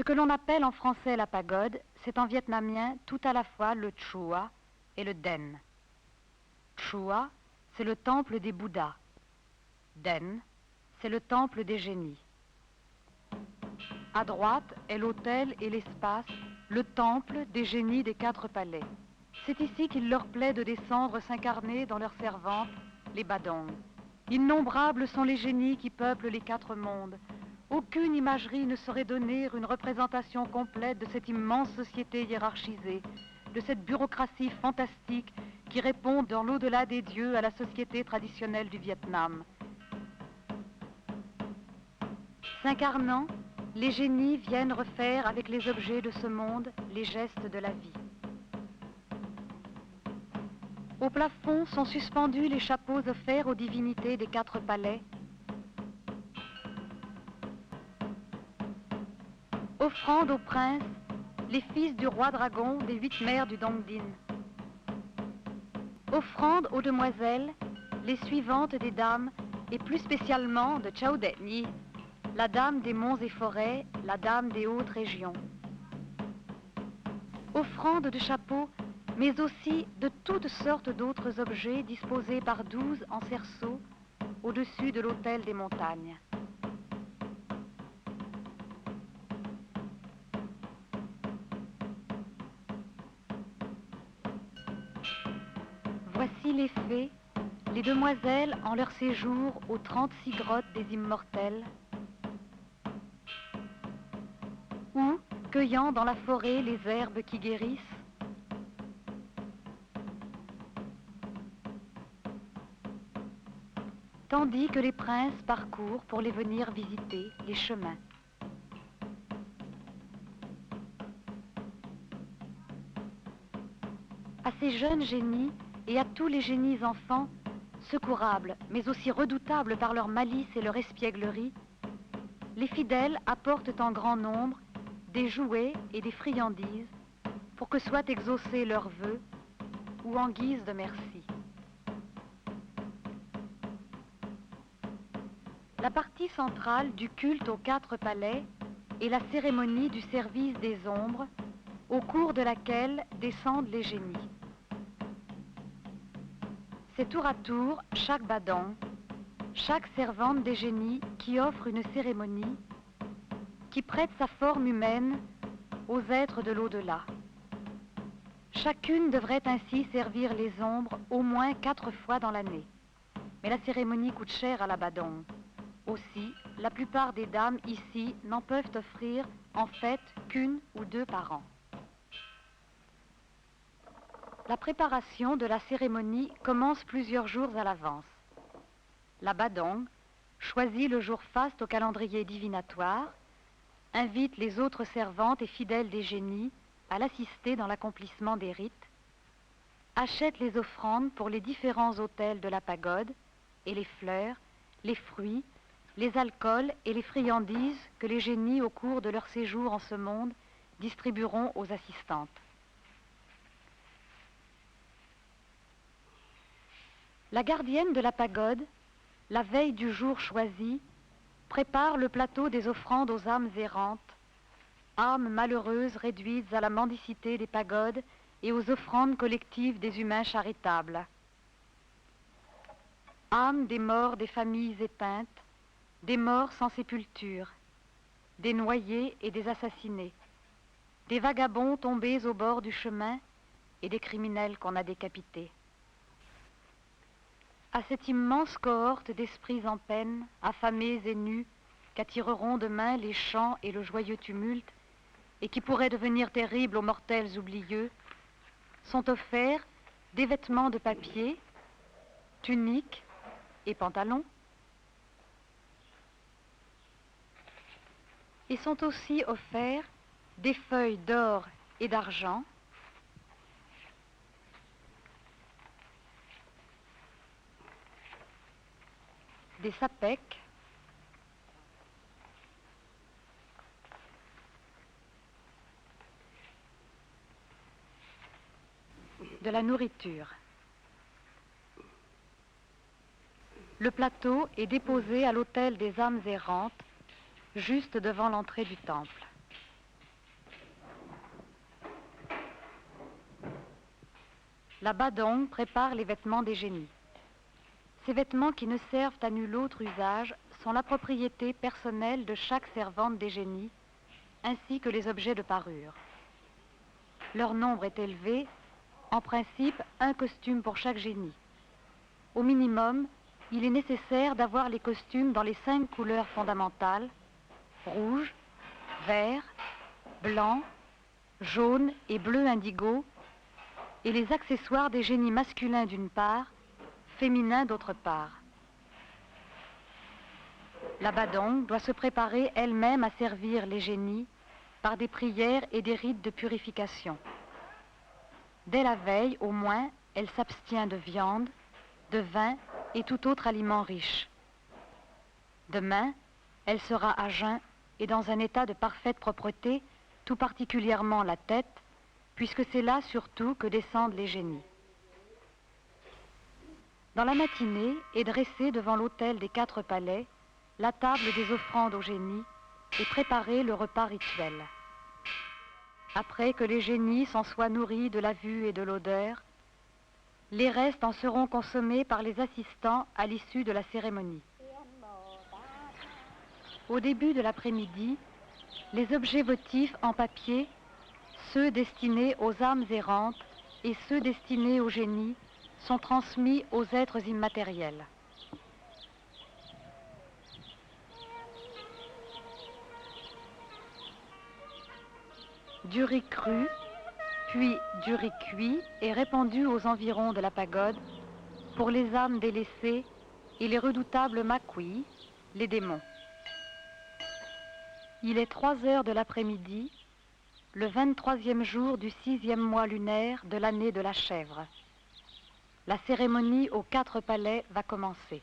Ce que l'on appelle en français la pagode, c'est en vietnamien tout à la fois le Chua et le Den. Chua, c'est le temple des Bouddhas. Den, c'est le temple des génies. À droite est l'autel et l'espace, le temple des génies des 4 palais. C'est ici qu'il leur plaît de descendre s'incarner dans leurs servantes, les Badongs. Innombrables sont les génies qui peuplent les 4 mondes. Aucune imagerie ne saurait donner une représentation complète de cette immense société hiérarchisée, de cette bureaucratie fantastique qui répond dans l'au-delà des dieux à la société traditionnelle du Vietnam. S'incarnant, les génies viennent refaire avec les objets de ce monde les gestes de la vie. Au plafond sont suspendus les chapeaux offerts aux divinités des 4 palais, offrande aux princes, les fils du roi dragon des 8 mers du Dong Dinh. Offrande aux demoiselles, les suivantes des dames, et plus spécialement de Chao Det Nhi, la dame des monts et forêts, la dame des hautes régions. Offrande de chapeaux, mais aussi de toutes sortes d'autres objets disposés par 12 en cerceaux au-dessus de l'autel des montagnes. Voici les fées, les demoiselles en leur séjour aux 36 grottes des immortels, ou cueillant dans la forêt les herbes qui guérissent, tandis que les princes parcourent pour les venir visiter les chemins. À ces jeunes génies et à tous les génies enfants, secourables mais aussi redoutables par leur malice et leur espièglerie, les fidèles apportent en grand nombre des jouets et des friandises pour que soient exaucés leurs vœux ou en guise de merci. La partie centrale du culte aux 4 palais est la cérémonie du service des ombres, au cours de laquelle descendent les génies. C'est tour à tour chaque badang, chaque servante des génies qui offre une cérémonie, qui prête sa forme humaine aux êtres de l'au-delà. Chacune devrait ainsi servir les ombres au moins 4 fois dans l'année. Mais la cérémonie coûte cher à la badang. Aussi, la plupart des dames ici n'en peuvent offrir en fait qu'1 ou 2 par an. La préparation de la cérémonie commence plusieurs jours à l'avance. La badang choisit le jour faste au calendrier divinatoire, invite les autres servantes et fidèles des génies à l'assister dans l'accomplissement des rites, achète les offrandes pour les différents autels de la pagode et les fleurs, les fruits, les alcools et les friandises que les génies au cours de leur séjour en ce monde distribueront aux assistantes. La gardienne de la pagode, la veille du jour choisi, prépare le plateau des offrandes aux âmes errantes, âmes malheureuses réduites à la mendicité des pagodes et aux offrandes collectives des humains charitables. Âmes des morts des familles éteintes, des morts sans sépulture, des noyés et des assassinés, des vagabonds tombés au bord du chemin et des criminels qu'on a décapités. À cette immense cohorte d'esprits en peine, affamés et nus, qu'attireront demain les chants et le joyeux tumulte, et qui pourraient devenir terribles aux mortels oublieux, sont offerts des vêtements de papier, tuniques et pantalons, et sont aussi offerts des feuilles d'or et d'argent, des sapèques, de la nourriture. Le plateau est déposé à l'autel des âmes errantes, juste devant l'entrée du temple. La Badong prépare les vêtements des génies. Ces vêtements qui ne servent à nul autre usage sont la propriété personnelle de chaque servante des génies, ainsi que les objets de parure. Leur nombre est élevé, en principe un costume pour chaque génie. Au minimum, il est nécessaire d'avoir les costumes dans les 5 couleurs fondamentales, rouge, vert, blanc, jaune et bleu indigo, et les accessoires des génies masculins d'une part, féminins d'autre part. La Badong doit se préparer elle-même à servir les génies par des prières et des rites de purification. Dès la veille, au moins, elle s'abstient de viande, de vin et tout autre aliment riche. Demain, elle sera à jeun et dans un état de parfaite propreté, tout particulièrement la tête, puisque c'est là surtout que descendent les génies. Dans la matinée est dressée devant l'autel des 4 palais la table des offrandes aux génies et préparé le repas rituel. Après que les génies s'en soient nourris de la vue et de l'odeur, les restes en seront consommés par les assistants à l'issue de la cérémonie. Au début de l'après-midi, les objets votifs en papier, ceux destinés aux âmes errantes et ceux destinés aux génies, sont transmis aux êtres immatériels. Du riz cru, puis du riz cuit est répandu aux environs de la pagode pour les âmes délaissées et les redoutables Makui, les démons. Il est 3 heures de l'après-midi, le 23e jour du 6e mois lunaire de l'année de la chèvre. La cérémonie aux 4 palais va commencer.